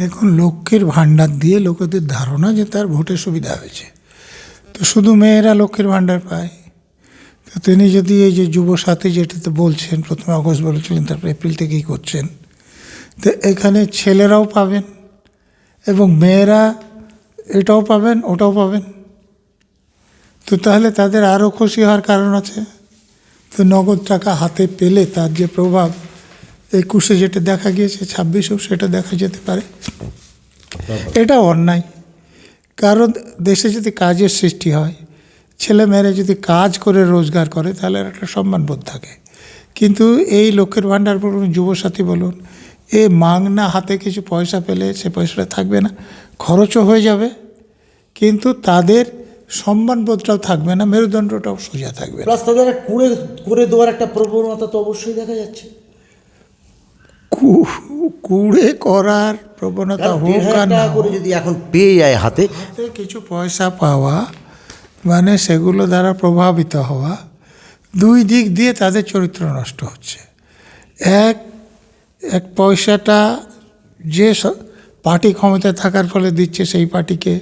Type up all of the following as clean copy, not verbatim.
দেখুন, লক্ষ্মীর ভাণ্ডার দিয়ে লোকেদের ধারণা যে তার ভোটের সুবিধা হয়েছে, তো শুধু মেয়েরা লক্ষ্মীর ভাণ্ডার পায়। তো তিনি যদি এই যে যুবসাথী যেটাতে বলছেন, প্রথমে অগস্ট বলেছিলেন, তারপর এপ্রিল থেকেই করছেন, তো এখানে ছেলেরাও পাবেন এবং মেয়েরা এটাও পাবেন ওটাও পাবেন। তো তাহলে তাদের আরও খুশি হওয়ার কারণ আছে। তো নগদ টাকা হাতে পেলে তার যে প্রভাব 21-এ যেটা দেখা গিয়েছে, 26-এও সেটা দেখা যেতে পারে। এটা অন্যায়। কারণ দেশে যদি কাজের সৃষ্টি হয়, ছেলে মেয়েরা যদি কাজ করে রোজগার করে, তাহলে একটা সম্মানবোধ থাকে। কিন্তু এই লক্ষ্মীর ভাণ্ডার বলুন, যুবসাথী বলুন, এ মাগনা হাতে কিছু পয়সা পেলে সে পয়সাটা থাকবে না, খরচও হয়ে যাবে, কিন্তু তাদের সম্মানবোধটাও থাকবে না, মেরুদণ্ডটাও সোজা থাকবে না। প্লাস তাদের করে দেওয়ার একটা প্রবণতা তো অবশ্যই দেখা যাচ্ছে। কুড়ে করার প্রবণতা হোক আর না করে যদি এখন পেয়ে যায় হাতে কিছু পয়সা পাওয়া মানে সেগুলো দ্বারা প্রভাবিত হওয়া, দুই দিক দিয়ে তাদের চরিত্র নষ্ট হচ্ছে। এক পয়সাটা যে পার্টি ক্ষমতায় থাকার ফলে দিচ্ছে, সেই পার্টিকে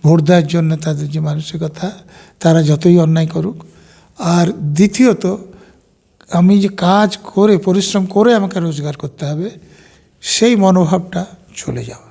ভোট দেওয়ার জন্য তাদের যে মানসিকতা, তারা যতই অন্যায় করুক। আর দ্বিতীয়ত, আমি যে কাজ করে পরিশ্রম করে আমাকে রোজগার করতে হবে, সেই মনোভাবটা চলে যাওয়া।